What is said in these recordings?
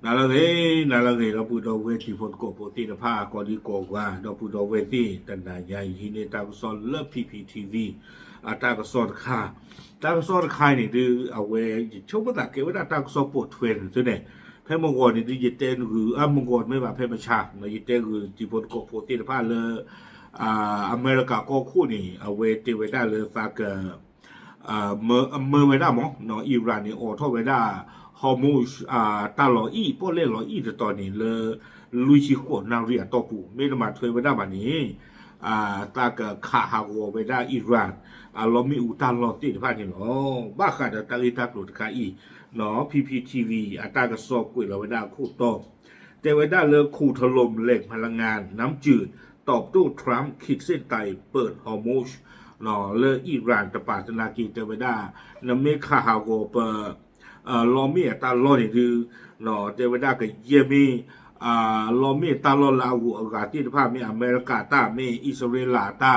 nalage lo pu do we ti phot ko po ti da pha ko di ko kwa do pu do we ti tan da ya yi ne ta so le PPTV ta ko so kha ta ko so khai ni du a we chou pa ta ke wa ta ko so po thwen tu ne phe mo go ni di ye te nu a mo go me ba phe ma cha no ye te gu ti phot ko po ti da pha le America ko khu ni a we ti we da le fa ka mơ về đó mỏ nó Iran thì ở thôi về đó Hormuz ta lo y bỏ lệ lo y từ tอนnày le lui chi khổ nào rỉa to phụ mấy mà thuê về đó mà ní ta cái khả hà hồ về đó Iran lo mi u ta lo tiền phải nó ba khả đã ta đi ta lụt khả y nó PPTV ta cái so quỷ là về đó khu toแต่về đó le khuถล่มแหล่งพลังงานน้ำจืดตอบโต้ทรัมป์ขีดเส้นใต้เปิดฮอร์โมสเนาะเลอิหร่านตะปาตนากีเตเวดาน้ำเมฆาฮาโกเปลอมีตาลอนี่คือเนาะเตเวดาก็เยมีลอมีตาลอลาวูอากาศที่ภาพมีอเมริกาตามีอิสราเอลตา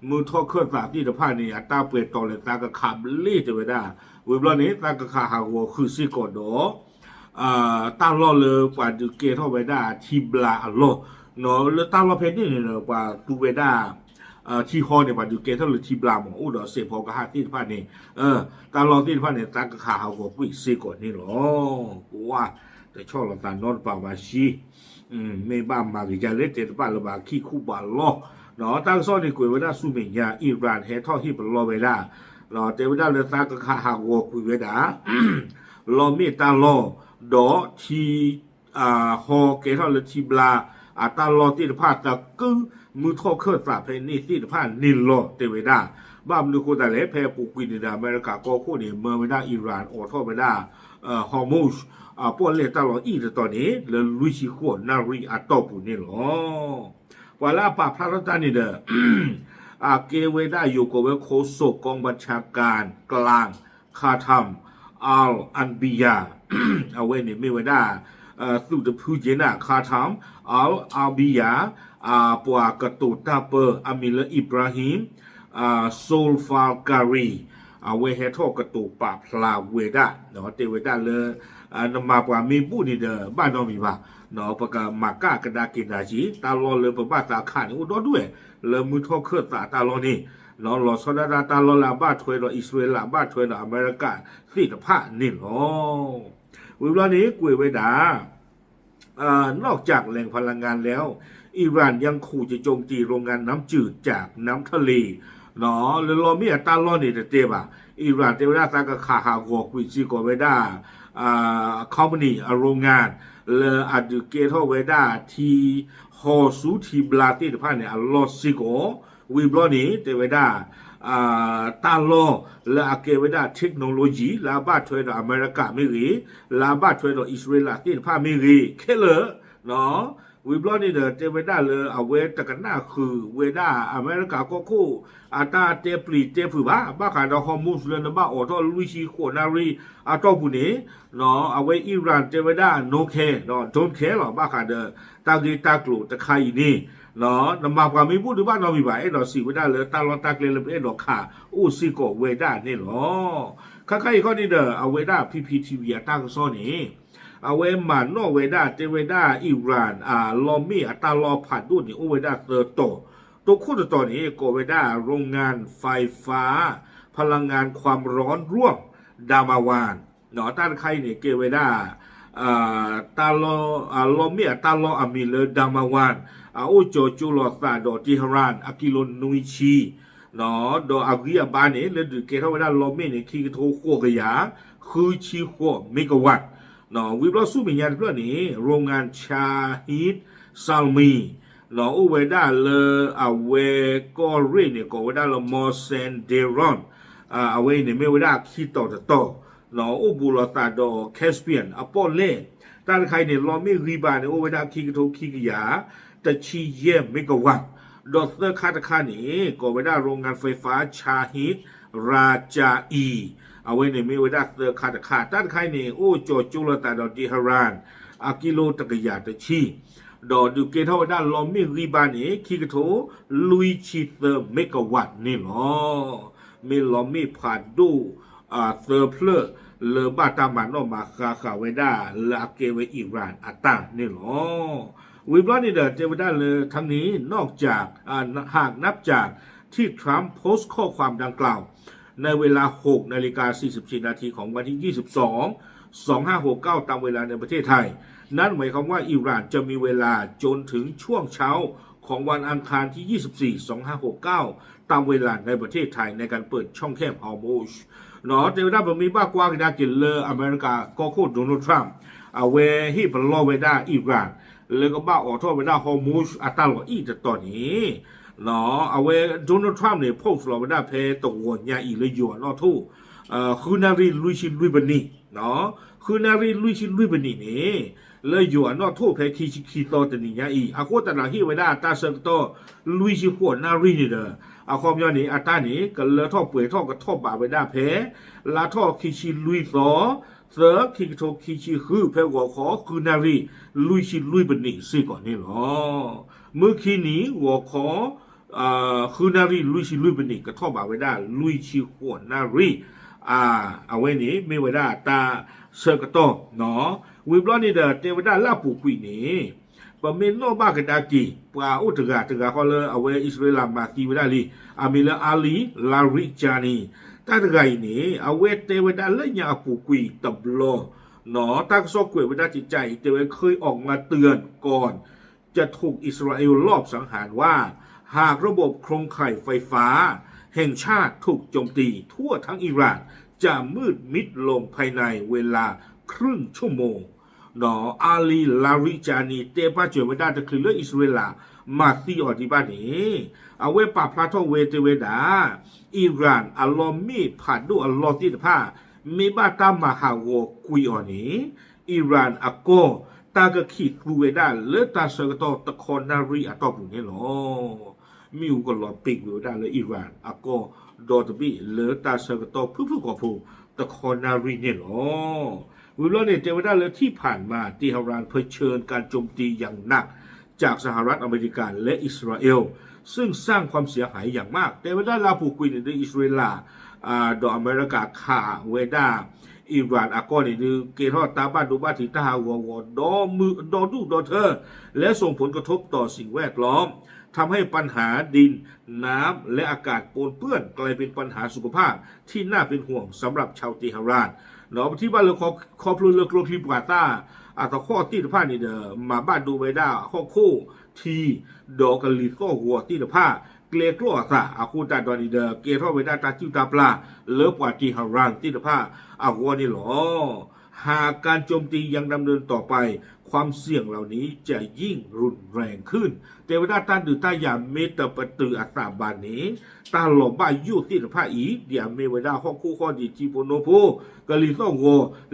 มือทอเคลื่อนสาที่ภาพนี่ตาเปิดต่อเลยตากระขับลี่เตเวดาวิบลอนี้ตากระขาฮาโกคือซิโกโดตาลอเลยกว่าดูเกทอเวดาทีบลาอัลโลเนาะแล้วตาลอเพนนี่เนี่ยกว่าตูเวดาที่ฮอเนี่ยมาดูเกทัลหรือที่บลามอุดรเสพพอกระหาที่พันนี่ตาลอที่พันเนี่ยตากระขาเขาก็วิ่งซีก่อนนี่หรอกูว่าแต่ชอบเราตานอนป่าวาชีไม่บ้ามากิจเล็กเจ็ดบ้านระบาขี้คู่บาล้อเนาะตั้งซ้อนในกุยเวลาสุเมียอิหร่านเฮท่อที่เป็นรอเวลาเนาะแต่เวลาเลยตากระขาเขากุยเวลารอมีตาลอดอที่ฮอเกทัลหรือที่บลาตาลอที่พันตะกึ่งมือทอเครื่องสาเพนี่ที่ผ่านนิลโลเตเวดาบ้ามดูคนแต่เล็กแพรปูกินดาอเมริกาก็คู่นี่เมื่อเวลาอิหร่านออทอเวลาฮอร์มูสปอนเลตลอดอีตอนนี้เลยลุยชิโคนารีอัตโตปุนี่หรอเวลาป่าพระรัตนี่เด้อเกเวดาอยู่กับเวโคโซกองบัญชาการกลางคาทัมอันบิยาเอาไว้นี่ไม่เวดาสุดผู้เจน่าคาทัมอัลบิยาปัวกตูตาเปอร์อามิลอิบราฮิมโซลฟาลการีเวเฮทอกตูปาพลาเวดาเนาะเตเวดาเลยนมาปัวมีบุญนี่เด้อบ้านน้องมีบ้าเนาะปะกามากากระดากินดาจีตาลอเลยปะบ้าตาขันอุดรด้วยเลยมือทอเครื่องตาลอนี่เนาะลอสดาตาลอลาบ้าถวยลออิสราเอลบ้าถวยลออเมริกาสิทธิภานี่เนาะวิบลานี้กุยเวดานอกจากแหล่งพลังงานแล้วอิหร่านยังขู่จะโจมตีโรงงานน้ำจืดจากน้ำทะเลเนาะเลยรอมีอัตราล้อนี่เตบอิหร่านเตวดาตากะขาหากอกวิซิโกเวดาคอมพานีโรงงานเลอดูเกทเวดาทีฮอสูทีบลาติผ่านเนี่ยลอซิโกวิบลอนี่เตวดาตาลอและอาเกเวดาเทคโนโลยีลาบาถวยดออเมริกาไม่รีลาบาถวยดออิสราเอลที่ผ่านไม่รีเคเลเนาะวิบลอนี่เดเตเวดาเลยเอาเวตกันหน้าคือเวดาอเมริกาก็คู่ตาเตปรีเตผือบ้าขาดฮอร์มูสเลยนะบ้าออทอลุยชีโคนารีตอบุเนเนาะเอาเวอิหร่านเตเวดาโนเคเนาะโดนเคหรอบ้าขาดตากีตากลูตะไคนี่เนาะนมาความมีพูดถึงบ้านเรามีบ่ายเราสิเวดาเลยตาลอตากเลเลยดอกขาอู้สิโกเวดานี่หรอข้าข้อนี้เด้อเอาเวดาPPTVตั้งซ้อนนี่เอาเวมันนอเวดาเตเวดาอิหร่านลอมีตาลอผัดดูนี่โอเวดาเตอร์โตตัวคู่ตอนนี้โกเวดาโรงงานไฟฟ้าพลังงานความร้อนร่วมดามาวานเนาะต้านใครเนี่ยเกเวดาตาลอมีตาลออามิเลดามาวานโอโจจูลอซาดอติฮารานอากิโลนุยชีเนาะดออากิยาบานเนี่ยเลยดูเกทเวดาลอมีเนี่ยคีโทโคกยาคือชีโคเมกะวัตเนาะวิบลอสุมิญญาณเพื่อนี้โรงงานชาฮิดซัลมีเนาะอุเวดาเลอเวกอรีเนี่ยก็เวดาเลมอเซนเดรอนเวเนี่ยไม่เวดาคิดต่อเนาะอุบุลตาดอแคสเปียนอปอลเล่ตานใครเนี่ยลอมีรีบาเนี่ยอุเวดาคิกโทคิกยาตะชีเยมเมกะวัตดอเตอร์คาตคานี่ก็เวดาโรงงานไฟฟ้าชาฮิดราจาอีเอาไว้ในไม่เวดาเตอร์คาตคาต้านใครเนี่ยโอโจจุลตาดอดิฮารานอากิโลตะกยาตะชีดอดูเกทาวดาลอมีรีบานี่คิกโทลุยชิเตอร์เมกะวัตนี่หรอมีลอมีผ่านดู เซอร์เพลอเลอบาตามานอมาคาคาเวดาลาเกเวอิรานอัตตานี่หรอวิบลอนี่เดอเจวดาเลยทั้งนี้นอกจากหากนับจากที่ทรัมป์โพสต์ข้อความดังกล่าวในเวลา 6:44 นาทีของวันที่ 22/2569 ตามเวลาในประเทศไทยนั่นหมายความว่าอิหร่านจะมีเวลาจนถึงช่วงเช้าของวันอังคารที่ 24/2569 ตามเวลาในประเทศไทยในการเปิดช่องแคบฮอร์โมชเนาะแต่ว่าผมมีบ้ากว่ากันกินเลยอเมริกาก็โคตรโดนัลด์ทรัมป์เอาเวฮีบลอเวดาอิหร่านเลยก็บ้าออกโทษเวดาฮอร์โมชอัตลออีแต่ตอนนี้เนาะเอาเวโดนัลด์ทรัมป์เนี่ยโพสต์เราเวดาเพตกวนยาอีเลยอยู่เนาะทุกคือนารีลุยชิลุยบันนี่เนาะคือนารีลุยชิลุยบันนี่นี่เลยอยู่เนาะทุกเพคีโตตันนี่ยาอีอาโคตรละฮีเวดาตาเซกโตลุยชิหัวนารีนี่เด้ออาคอมยอนี่อัตานี่ก็เลยท่อเปื่อยท่อก็ท่อบาเวดาเพลาท่อคีชิลุยซอเสือคีโตคีชิคือเพหัวขอคือนารีลุยชิลุยบันนี่สิก่อนนี่หรอเมื่อกี้นี้หัวขอคือนารีลุยชิลุยบันนี่ก็ท่อบาเวดาลุยชิหัวนารีเอาไว้นี้ไม่เวดาตาเซกโตเนาะวิบลอนี่เดอเทวดาลาปูกุยนี่ปะเมนโนบากดากีปาอุตกะเขาเลยเอาไว้อิสราเอลมากีเวดาลีอามิลอาลีลาริจานีตาตกายนี่เอาไว้เทวดาเลยยาปูกุยตับโลเนาะตั้งซอกกุยเวดาจิตใจเทวดาเคยออกมาเตือนก่อนจะถูกอิสราเอลลอบสังหารว่าหากระบบโครงข่ายไฟฟ้าแห่งชาติถูกโจมตีทั่วทั้งอิหร่านจะมืดมิดลงภายในเวลาครึ่งชั่วโมงเนาะอาลีลาริจานีเตปาจวยเวดาตะคือเลอิสราเอลมาซีออดิบานีเอาเวปาพลาโตเวเตเวดาอิหร่านอัลลอมีผ่านดูอัลลอติดผ้ามีบาตามาฮาวกุยอนีอิหร่านอโกตากะขีกลูเวดาเลตาเซกโตตะคอนารีอะตอบุนี่หรอมิวก็หลอปิกอยู่ได้เลยอิหร่านอโกดอตบีเลตาเซกโตผู้กอผู้ตะคอนารีเนี่ยหรอวิลเนี่ยเจวดาเลยที่ผ่านมาที่ฮารานเผชิญการโจมตีอย่างหนักจากสหรัฐอเมริกาและอิสราเอลซึ่งสร้างความเสียหายอย่างมากแต่เวลาลาปูกุยในอิสราเอลดออเมริกาคาเวดาอิหร่านอากอนี่คือเกทอตาบ้านดูบ้านที่ตาหัวดอมือดอดูดอเธอและส่งผลกระทบต่อสิ่งแวดล้อมทำให้ปัญหาดินน้ำและอากาศปนเปื้อนกลายเป็นปัญหาสุขภาพที่น่าเป็นห่วงสำหรับชาวเตหะรานเนาะที่บ้านเราขอพลุเลือกโลคลิปกาตาตะข้อที่ผ้านี่เด้อมาบ้านดูไว้ได้ข้อคู่ทีดอกกะลิก็หัวที่ผ้าเกลียกลัวซะคูตาดอนี่เด้อเกท่อไว้ได้ตาจิ้วตาปลาเลิกว่าที่ฮารานที่ผ้าหัวนี่หรอหากการโจมตียังดำเนินต่อไปความเสี่ยงเหล่านี้จะยิ่งรุนแรงขึ้นแต่เวลาตาดูตายาเมตปตืออัตราบานนี้ตาหลบบ้ายุติผ้าอีเดียเมเวดาข้อคู่ข้อดีจีโปโนโพกะลิโตโก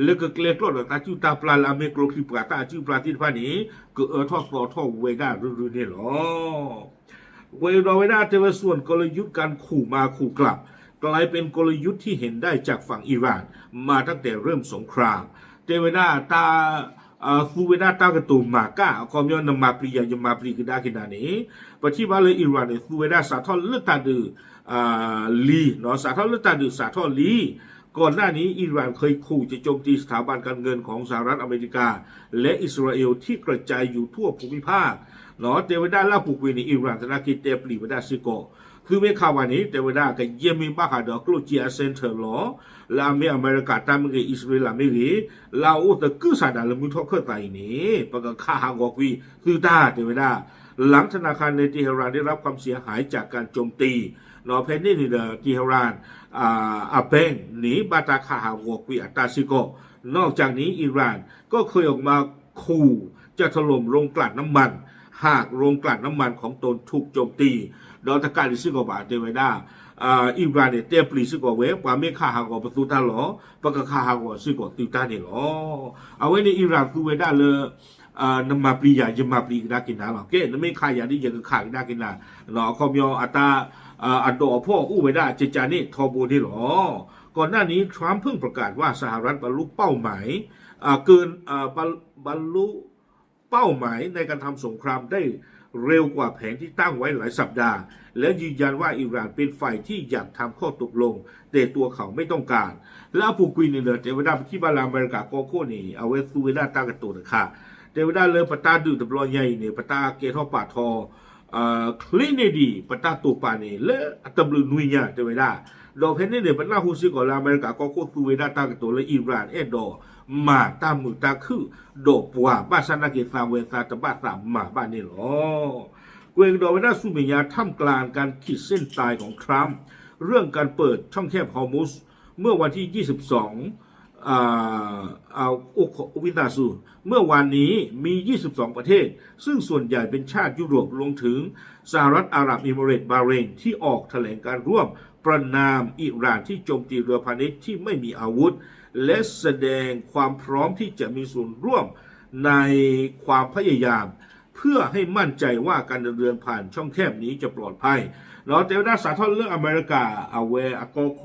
เลกเกลกลอดตาจิ้วตาปลาลาเมโกรคลิปกาตาจิ้วปลาที่ผ้านี้ก็ทอดทอเวดารุ่นนี่หรอเวดาเทวส่วนกลยุทธ์การขู่มาขู่กลับกลายเป็นกลยุทธ์ที่เห็นได้จากฝั่งอิหร่านมาตั้งแต่เริ่มสงครามเทวดาตาฟูเวดาตากตูมาก้าคอมยอนมาปรียามาปรีกดากินานี้ปฏิบัติเลยอิหร่านเนี่ยฟูเวดาสาทอเลือดตาดือลีเนาะสาทอเลือดตาดือสาทอลีก่อนหน้านี้อิหร่านเคยขู่จะโจมตีสถาบันการเงินของสหรัฐอเมริกาและอิสราเอลที่กระจายอยู่ทั่วภูมิภาคเนาะเทวดาลาปุกเวในอิหร่านธนาคิดเตปลีเวดาซิโกคือเมื่อข่าววันนี้เทวดาก็เยี่ยมบ้าหาดอกลูจีอาเซนเตอร์ล้อลาเมอเมริกาตามเมอิสราเอลเมริลาอุตกือสาดาลมุทอเคตายนี้ปะกข้าหางอกวีคือตาเทวดาหลังธนาคารในเทหะรานได้รับความเสียหายจากการโจมตีเนาะเพนนี่เดอเทหะรานอาเบงหนีบาตาข้าหางอกวีอัตาซิโกนอกจากนี้อิหร่านก็เคยออกมาขู่จะถล่มโรงกลั่นน้ำมันหากโรงกลั่นน้ำมันของตนถูกโจมตีดอตการลิซิโกบาเทวดาอิบราเนี่ยเตปลีซิโกเวปาเมฆาหากอประตูตาหลอปะกะคาหากอซิโกติตาเนี่ยหรอเอาไว้ในอิหร่านคือเวดาเลยนมาปลียาจะมาปลีกดากินนาหรอเกนไม่ขายอย่างนี้ยังขายดากินนาหรอคอมยออัตาอัดดอพ่ออู้เวดาเจจานี่ทอบูนี่หรอก่อนหน้านี้ทรัมป์เพิ่งประกาศว่าสหรัฐบรรลุเป้าหมายเกินบรรลุเป้าหมายในการทำสงครามได้ เร็วกว่าแผนที่ตั้งไว้หลายสัปดาห์และยืนยันว่าอิหร่านเป็นฝ่ายที่อยากทำข้อตกลงแต่ตัวเขาไม่ต้องการและผู้กุยนี่เลยแต่เวลาที่บาลาอเมริกาก็โค่นี่เอาไว้ซูเวดาตั้งกันตัวนะคะแต่เวลาเลยปตาดูตบลอยใหญ่เนี่ยปตาเกทอปาทอคลินดีปตาตัวปานี่และตบลูนุยเนี่ยแต่เวลาดอกเพนนี่เนี่ยปตาฮูซิก่อนอเมริกาก็โค่ซูเวดาตั้งกันตัวและอิหร่านดอมาตามมือตาคือดอกปัวบ้านสนาเกซาเวซาตบ้านสามมาบ้านนี่หรอเกวงดอเวนาสุเมียท่ามกลางการขีดเส้นตายของทรัมป์เรื่องการเปิดช่องแคบฮอร์มุสเมื่อวันที่ 22วินาซูเมื่อวานนี้มี 22 ประเทศซึ่งส่วนใหญ่เป็นชาติยุโรปรวมถึงสหรัฐอาหรับเอมิเรตส์บาห์เรนที่ออกแถลงการร่วมประณามอิหร่านที่โจมตีเรือพาณิชย์ที่ไม่มีอาวุธและแสดงความพร้อมที่จะมีส่วนร่วมในความพยายามเพื่อให้มั่นใจว่าการเดินเรือผ่านช่องแคบนี้จะปลอดภัยเราแต่ด้านสาธารณเรื่องอเมริกาเอาเวอากอโค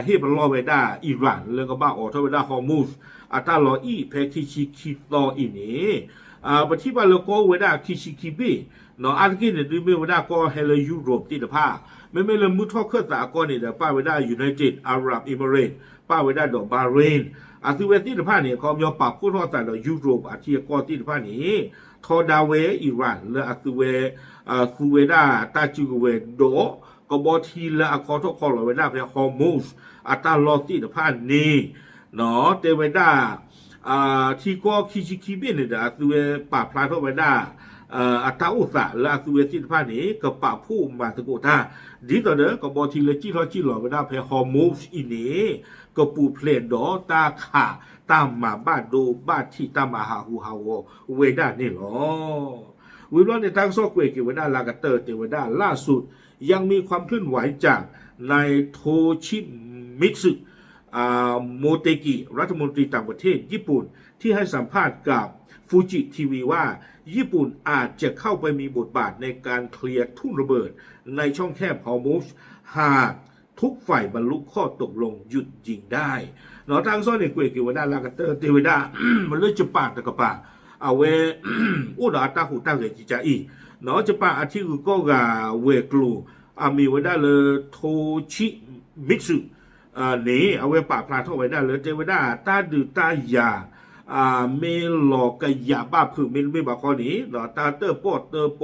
เฮบลอเวดาอิหร่านเรื่องก็บ้าออทเวดาฮอร์มุสอัตาลออีเพคิชิคิตออินี่ปฏิบัติแล้วก็เวดาคิชิคิบีเนาะอันกี้เนี่ยดูไม่เวดาก็เฮลยุโรปที่เดผ้าไม่เริ่มมุทอเครือตาก็เนี่ยเดี๋ยวป้าเวดายูไนเต็ดอาหรับเอมิเรตส์ป้าเวดาดอกบาห์เรนอาทิเวที่เดผ้าเนี่ยเขามีปากพูดทอดแต่เรายุโรปอาทิก็ที่เดผ้านี้ทอดาเวอิหร่านและอาทิเวคูเวดาตาจิเวโดก็บอทีละอคอทคอลเวดาเพฮอร์มุสอัตาลอติเดผ้านี้เนาะเตเวดาที่ก็คิชิคิบินเนี่ยอาทิเวป่าพลาทเวดาอัตาอุตะและอาทิเวที่เดผ้านี้ก็ป่าผู้มาตะโกตาดีต่อเด้อก็บอทีละจิหลอเวดาเพฮอร์มุสอินี้ก็ปูเพลนดอตาขาตามมาบ้านดูบ้านที่ตามมาหาหูฮาวเวดานี่หรอวิวในทางซอกเวกิเวดาลากาเตอร์เตเวดาล่าสุดยังมีความเคลื่อนไหวจากนายโทชิมิตสึโมเตกิรัฐมนตรีต่างประเทศญี่ปุ่นที่ให้สัมภาษณ์กับฟูจิทีวีว่าญี่ปุ่นอาจจะเข้าไปมีบทบาทในการเคลียร์ทุ่นระเบิดในช่องแคบฮอร์มุสหากทุกฝ่ายบรรลุข้อตกลงหยุดยิงได้เนาะทางซ้อนในกุยกิวดาลากาเตอร์เตวดามันเลยจะปาตะกะปาเอาเวอุดาตาหูตาเกจิจาอีเนาะจะปาอาทิกุโกกาเวกลูมีเวดาเลโทชิมิตสึนี่เอาไว้ปากพลาดเท่าไว้ได้เลยเทวดาตาดือตายาเมลอกยาบ้าผือไม่บอกข้อนี้เนาะตาเตอร์ป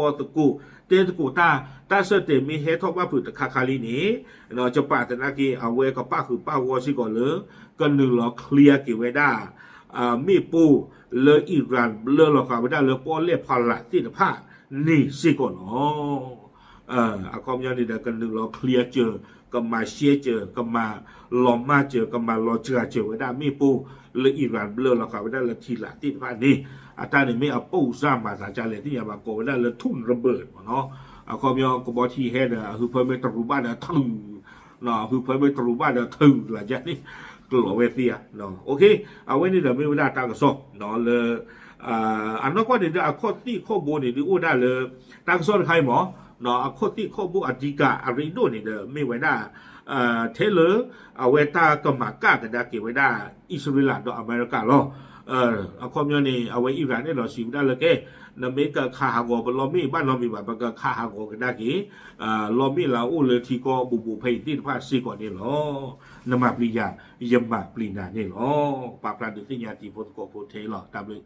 อตะกูเตตะกูตาเสเตมีเฮทอกบ้าผือตะคาคาลีนี้เนาะจะปาแต่นากีเอาไว้ก็ป้าคือป้าวอสิก่อนเลยก็หนึ่งหรอเคลียร์กี่ไว้ได้มีปูเลยอิหร่านเลยหรอกไว้ได้เลยป้อเล่พาละที่ตะผ้านี่สิก่อนอาคอมยานี่เด็กกันหนึ่งเราเคลียร์เจอก็มาเชียเจอก็มาลอมมาเจอก็มาลอเจอไว้ได้มีปูเลยอิหร่านเบลอเราขายไว้ได้เลยทีละที่ผ่านนี้อาจารย์นี่ไม่เอาปูซ้ำมาสาจารย์เลยที่อย่ามาโกไว้ได้เลยทุ่นระเบิดเนาะอาคอมยาก็บอกที่เฮ็ดคือเพิ่มไม่ตรูบ้านทึ่งเนาะคือเพิ่มไม่ตรูบ้านทึ่งหลังจากนี้กลัวเวทีเนาะโอเคเอาไว้นี่เดี๋ยวไม่เวลาตามกระสอบเนาะเลยอันนั้นก็เดี๋ยวข้อที่ข้อมูลนี่ดูได้เลยตามกระสอบใครหมอเนาะข้อที่ข้อมูลอธิกาอะไรด้วยนี่เด้อไม่ไว้ได้เทเลอร์เอาไว้ตากมากากันได้เก็บไว้ได้อิสราเอลดออเมริกาล้อเอาความยนี่เอาไว้อิหร่านเนี่ยเราสิวได้เลยแกนเมกาคาฮากอบลอมีบ้านเรามีแบบก็คาฮากอกันได้กี่ลอมีเราอู้เลยที่ก็บุเพย์ที่ภาษีก่อนนี่ล้อนมาปริยายมาปรินานี่ล้อปาปลาดุติญาติโพสโกโพเทล้อตามเลย